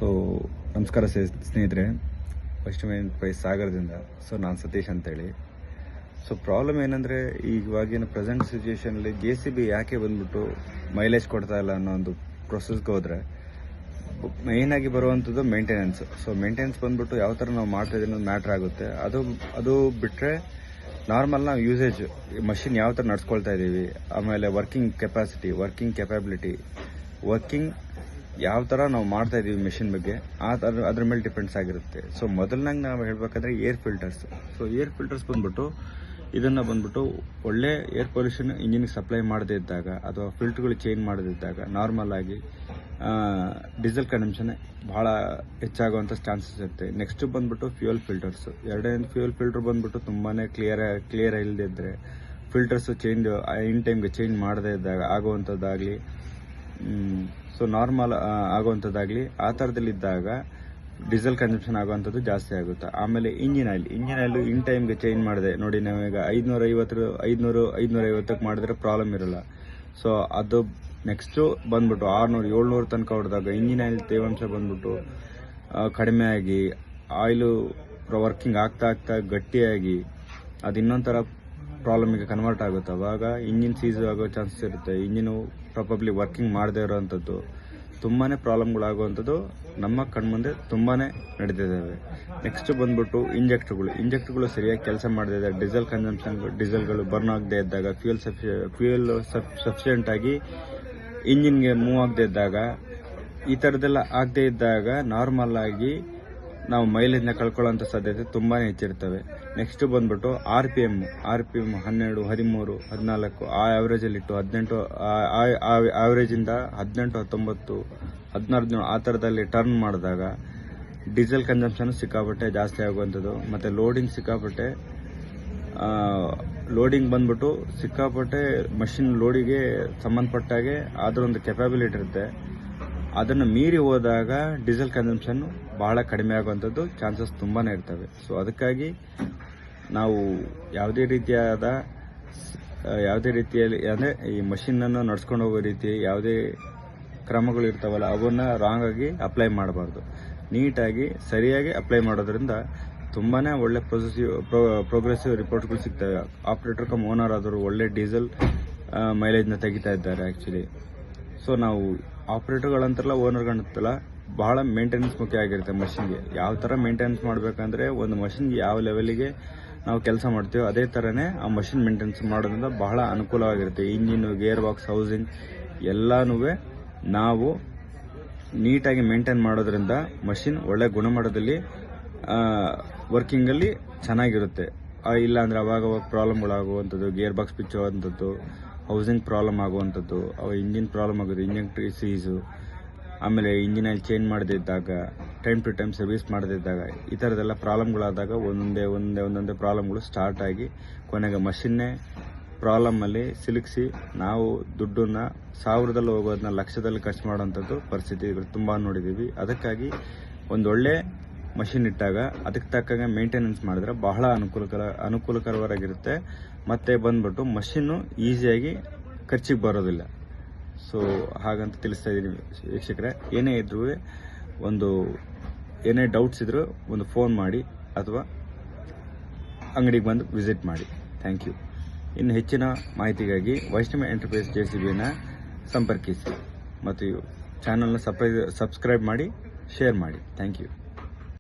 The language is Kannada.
ಸೊ ನಮಸ್ಕಾರ ಸ್ನೇಹಿತರೆ, ವೆಸ್ಟ್ ಎಂಟರ್ಪ್ರೈಸ್ ಸಾಗರದಿಂದ. ಸೊ ನಾನು ಸತೀಶ್ ಅಂತೇಳಿ. ಸೊ ಪ್ರಾಬ್ಲಮ್ ಏನಂದರೆ, ಇವಾಗಿನ ಪ್ರೆಸೆಂಟ್ ಸಿಚುವೇಷನಲ್ಲಿ JCB ಯಾಕೆ ಬಂದ್ಬಿಟ್ಟು ಮೈಲೇಜ್ ಕೊಡ್ತಾ ಇಲ್ಲ ಅನ್ನೋ ಒಂದು ಪ್ರೊಸೆಸ್ಗೆ ಹೋದರೆ, ಮೇಯ್ನಾಗಿ ಬರುವಂಥದ್ದು ಮೇಂಟೆನೆನ್ಸ್. ಸೊ ಮೇಂಟೆನೆನ್ಸ್ ಬಂದ್ಬಿಟ್ಟು ಯಾವ ಥರ ನಾವು ಮಾಡ್ತಾ ಇದ್ದೀವಿ ಅನ್ನೋದು ಮ್ಯಾಟ್ರ್ ಆಗುತ್ತೆ. ಅದು ಬಿಟ್ಟರೆ ನಾರ್ಮಲ್ ನಾವು ಯೂಸೇಜ್ ಮಷಿನ್ ಯಾವ ಥರ ನಡ್ಸ್ಕೊಳ್ತಾ ಇದ್ದೀವಿ, ಆಮೇಲೆ working capacity, working capability, working ಯಾವ ಥರ ನಾವು ಮಾಡ್ತಾ ಇದ್ದೀವಿ ಮೆಷಿನ್ ಬಗ್ಗೆ ಅದ್ರ ಮೇಲೆ ಡಿಪೆಂಡ್ಸ್ ಆಗಿರುತ್ತೆ. ಸೊ ಮೊದಲನಾಗ ನಾವು ಹೇಳಬೇಕಾದ್ರೆ air filters. So air filters ಬಂದ್ಬಿಟ್ಟು ಇದನ್ನು ಬಂದ್ಬಿಟ್ಟು ಒಳ್ಳೆ ಏರ್ ಪೊಲ್ಯೂಷನ್ ಇಂಜಿನ್ಗೆ ಸಪ್ಲೈ ಮಾಡದೇ ಇದ್ದಾಗ ಅಥವಾ ಫಿಲ್ಟರ್ಗಳು ಚೇಂಜ್ ಮಾಡದೇ ಇದ್ದಾಗ ನಾರ್ಮಲ್ ಆಗಿ ಡೀಸೆಲ್ ಕನ್ಸಂಪ್ಷನ್ ಭಾಳ ಹೆಚ್ಚಾಗುವಂಥ ಚಾನ್ಸಸ್ ಇರುತ್ತೆ. ನೆಕ್ಸ್ಟ್ ಬಂದ್ಬಿಟ್ಟು ಫ್ಯೂಯಲ್ ಫಿಲ್ಟರ್ಸ್. ಎರಡನೇ ಫ್ಯೂಯಲ್ ಫಿಲ್ಟರ್ ಬಂದ್ಬಿಟ್ಟು ತುಂಬಾ ಕ್ಲಿಯರ್ ಇಲ್ಲದೇ ಇದ್ದರೆ, ಫಿಲ್ಟರ್ಸ್ ಚೇಂಜ್ ಇನ್ ಟೈಮ್ಗೆ ಚೇಂಜ್ ಮಾಡದೇ ಇದ್ದಾಗ ಆಗುವಂಥದ್ದಾಗಲಿ, ಸೊ ನಾರ್ಮಲ್ ಆಗುವಂಥದ್ದಾಗಲಿ, ಆ ಥರದಲ್ಲಿದ್ದಾಗ ಡೀಸೆಲ್ ಕನ್ಸಂಪ್ಷನ್ ಆಗುವಂಥದ್ದು ಜಾಸ್ತಿ ಆಗುತ್ತೆ. ಆಮೇಲೆ ಇಂಜಿನ್ ಆಯಿಲ್ ಇನ್ ಟೈಮ್ಗೆ ಚೇಂಜ್ ಮಾಡಿದೆ ನೋಡಿ, ನಾವೀಗ 550ಕ್ಕೆ ಮಾಡಿದ್ರೆ ಪ್ರಾಬ್ಲಮ್ ಇರೋಲ್ಲ. ಸೊ ಅದು ನೆಕ್ಸ್ಟು ಬಂದ್ಬಿಟ್ಟು 600-700 ತನಕ ಹೊಡೆದಾಗ ಇಂಜಿನ್ ಆಯಿಲ್ ತೇವಾಂಶ ಬಂದ್ಬಿಟ್ಟು ಕಡಿಮೆ ಆಗಿ ಆಯಿಲು ವರ್ಕಿಂಗ್ ಆಗ್ತಾ ಗಟ್ಟಿಯಾಗಿ ಅದು ಇನ್ನೊಂಥರ ಪ್ರಾಬ್ಲಮಿಗೆ ಕನ್ವರ್ಟ್ ಆಗುತ್ತೆ. ಅವಾಗ ಇಂಜಿನ್ ಸೀಸ್ ಆಗೋ ಚಾನ್ಸಸ್ ಇರುತ್ತೆ. ಇಂಜಿನು ಪ್ರಾಪರ್ಲಿ ವರ್ಕಿಂಗ್ ಮಾಡದೇ ಇರೋವಂಥದ್ದು ತುಂಬಾ ಪ್ರಾಬ್ಲಮ್ಗಳಾಗುವಂಥದ್ದು ನಮ್ಮ ಕಣ್ಮುಂದೆ ತುಂಬಾ ನಡೆದಿದ್ದಾವೆ. ನೆಕ್ಸ್ಟ್ ಬಂದ್ಬಿಟ್ಟು ಇಂಜೆಕ್ಟ್ರುಗಳು ಸರಿಯಾಗಿ ಕೆಲಸ ಮಾಡದೇ ಇದ್ದಾಗ, ಡೀಸೆಲ್ಗಳು ಬರ್ನ್ ಆಗದೇ ಇದ್ದಾಗ, ಫ್ಯೂಯಲ್ ಸಫಿಷಿಯೆಂಟ್ ಆಗಿ ಇಂಜಿನ್ಗೆ ಮೂವ್ ಆಗದೇ ಇದ್ದಾಗ, ಈ ಥರದ್ದೆಲ್ಲ ಆಗದೇ ಇದ್ದಾಗ ನಾರ್ಮಲ್ ಆಗಿ ನಾವು ಮೈಲೇಜ್ನ ಕಳ್ಕೊಳ್ಳೋಂಥ ಸಾಧ್ಯತೆ ತುಂಬಾ ಹೆಚ್ಚಿರ್ತವೆ. ನೆಕ್ಸ್ಟ್ ಬಂದ್ಬಿಟ್ಟು RPM 12, 13, 14 ಆ ಆವ್ರೇಜಲ್ಲಿಟ್ಟು 18, ಆವ್ರೇಜಿಂದ 18, 19, 16 ಆ ಥರದಲ್ಲಿ ಟರ್ನ್ ಮಾಡಿದಾಗ ಡೀಸೆಲ್ ಕನ್ಸಂಪ್ಷನ್ ಸಿಕ್ಕಾಪಟ್ಟೆ ಜಾಸ್ತಿ ಆಗುವಂಥದ್ದು. ಮತ್ತು ಲೋಡಿಂಗ್ ಬಂದ್ಬಿಟ್ಟು ಸಿಕ್ಕಾಪಟ್ಟೆ ಮಷಿನ್ ಲೋಡಿಗೆ ಸಂಬಂಧಪಟ್ಟಾಗೆ ಅದರೊಂದು ಕೆಪಾಬಿಲಿಟಿ ಇರುತ್ತೆ. ಅದನ್ನು ಮೀರಿ ಹೋದಾಗ ಡೀಸೆಲ್ ಕನ್ಸಂಪ್ಷನ್ ಬಹಳ ಕಡಿಮೆ ಆಗುವಂಥದ್ದು ಚಾನ್ಸಸ್ ತುಂಬಾ ಇರ್ತವೆ. ಸೊ ಅದಕ್ಕಾಗಿ ನಾವು ಯಾವುದೇ ರೀತಿಯಲ್ಲಿ ಅಂದರೆ ಈ ಮಷಿನನ್ನು ನಡ್ಸ್ಕೊಂಡು ಹೋಗೋ ರೀತಿ ಯಾವುದೇ ಕ್ರಮಗಳು ಇರ್ತಾವಲ್ಲ, ಅವನ್ನ ರಾಂಗ್ ಆಗಿ ಅಪ್ಲೈ ಮಾಡಬಾರ್ದು. ನೀಟಾಗಿ ಸರಿಯಾಗಿ ಅಪ್ಲೈ ಮಾಡೋದ್ರಿಂದ ತುಂಬಾ ಒಳ್ಳೆ ಪ್ರೋಗ್ರೆಸಿವ್ ರಿಪೋರ್ಟ್ಗಳು ಸಿಗ್ತವೆ. ಆಪ್ರೇಟರ್ ಕಮ್ ಓನರ್ ಆದರೂ ಒಳ್ಳೆ ಡೀಸೆಲ್ ಮೈಲೇಜ್ನ ತೆಗಿತಾ ಇದ್ದಾರೆ ಆ್ಯಕ್ಚುಲಿ. ಸೊ ನಾವು ಆಪ್ರೇಟರ್ಗಳಂತಲ್ಲ, ಓನರ್ಗಳಂತಲ್ಲ, ಬಹಳ ಮೇಂಟೆನೆನ್ಸ್ ಮುಖ್ಯ ಆಗಿರುತ್ತೆ ಮಷಿನ್ಗೆ. ಯಾವ ಥರ ಮೇಂಟೆನೆನ್ಸ್ ಮಾಡಬೇಕಂದ್ರೆ, ಒಂದು ಮಷಿನ್ಗೆ ಯಾವ ಲೆವೆಲಿಗೆ ನಾವು ಕೆಲಸ ಮಾಡ್ತೀವೋ ಅದೇ ಥರನೇ ಆ ಮಷಿನ್ ಮೇಂಟೆನೆನ್ಸ್ ಮಾಡೋದ್ರಿಂದ ಬಹಳ ಅನುಕೂಲವಾಗಿರುತ್ತೆ. ಇಂಜಿನ್, ಗೇರ್ ಬಾಕ್ಸ್, ಹೌಸಿಂಗ್ ಎಲ್ಲನೂ ನಾವು ನೀಟಾಗಿ ಮೇಂಟೈನ್ ಮಾಡೋದ್ರಿಂದ ಮಷಿನ್ ಒಳ್ಳೆ ಗುಣಮಟ್ಟದಲ್ಲಿ ವರ್ಕಿಂಗಲ್ಲಿ ಚೆನ್ನಾಗಿರುತ್ತೆ. ಇಲ್ಲಾಂದರೆ ಅವಾಗ ಪ್ರಾಬ್ಲಮ್ಗಳಾಗುವಂಥದ್ದು, ಗೇರ್ ಬಾಕ್ಸ್ ಬಿಚ್ಚುವಂಥದ್ದು, ಹೌಸಿಂಗ್ ಪ್ರಾಬ್ಲಮ್ ಆಗುವಂಥದ್ದು, ಇಂಜಿನ್ ಪ್ರಾಬ್ಲಮ್ ಆಗೋದು, ಇಂಜೆಕ್ಟ್ರಿ ಸೀಸು, ಆಮೇಲೆ ಇಂಜಿನ್ ಆಯಿಲ್ ಚೇಂಜ್ ಮಾಡದೇ ಇದ್ದಾಗ, ಟೈಮ್ ಟು ಟೈಮ್ ಸರ್ವಿಸ್ ಮಾಡದೇ ಇದ್ದಾಗ, ಈ ಥರದ್ದೆಲ್ಲ ಪ್ರಾಬ್ಲಮ್ಗಳಾದಾಗ ಒಂದೊಂದೇ ಪ್ರಾಬ್ಲಮ್ಗಳು ಸ್ಟಾರ್ಟ್ ಆಗಿ ಕೊನೆಗೆ ಮಷಿನ್ನೇ ಪ್ರಾಬ್ಲಮಲ್ಲಿ ಸಿಲುಕಿಸಿ ನಾವು ದುಡ್ಡನ್ನು 1000ದಲ್ಲಿ ಹೋಗೋದನ್ನ ಲಕ್ಷದಲ್ಲಿ ಖರ್ಚು ಮಾಡೋವಂಥದ್ದು ಪರಿಸ್ಥಿತಿಗಳು ತುಂಬ ನೋಡಿದ್ದೀವಿ. ಅದಕ್ಕಾಗಿ ಒಂದೊಳ್ಳೆ ಮಷಿನ್ ಇಟ್ಟಾಗ ಅದಕ್ಕೆ ತಕ್ಕಂಗೆ ಮೇಂಟೆನೆನ್ಸ್ ಮಾಡಿದ್ರೆ ಬಹಳ ಅನುಕೂಲಕರವಾಗಿರುತ್ತೆ. ಮತ್ತು ಬಂದ್ಬಿಟ್ಟು ಮಷಿನ್ನು ಈಸಿಯಾಗಿ ಖರ್ಚಿಗೆ ಬರೋದಿಲ್ಲ. ಸೊ ಹಾಗಂತ ತಿಳಿಸ್ತಾ ಇದ್ದೀನಿ ವೀಕ್ಷಕರೇ. ಏನೇ ಡೌಟ್ಸ್ ಇದ್ದರೂ ಒಂದು ಫೋನ್ ಮಾಡಿ ಅಥವಾ ಅಂಗಡಿಗೆ ಬಂದು ವಿಸಿಟ್ ಮಾಡಿ. Thank you. ಇನ್ನು ಹೆಚ್ಚಿನ ಮಾಹಿತಿಗಾಗಿ ವೆಸ್ಟ್ ಎಂಟರ್ಪ್ರೈಸ್ JCBನ ಸಂಪರ್ಕಿಸಿ ಮತ್ತು ಚಾನಲ್ನ ಸಬ್ಸ್ಕ್ರೈಬ್ ಮಾಡಿ, ಶೇರ್ ಮಾಡಿ. Thank you.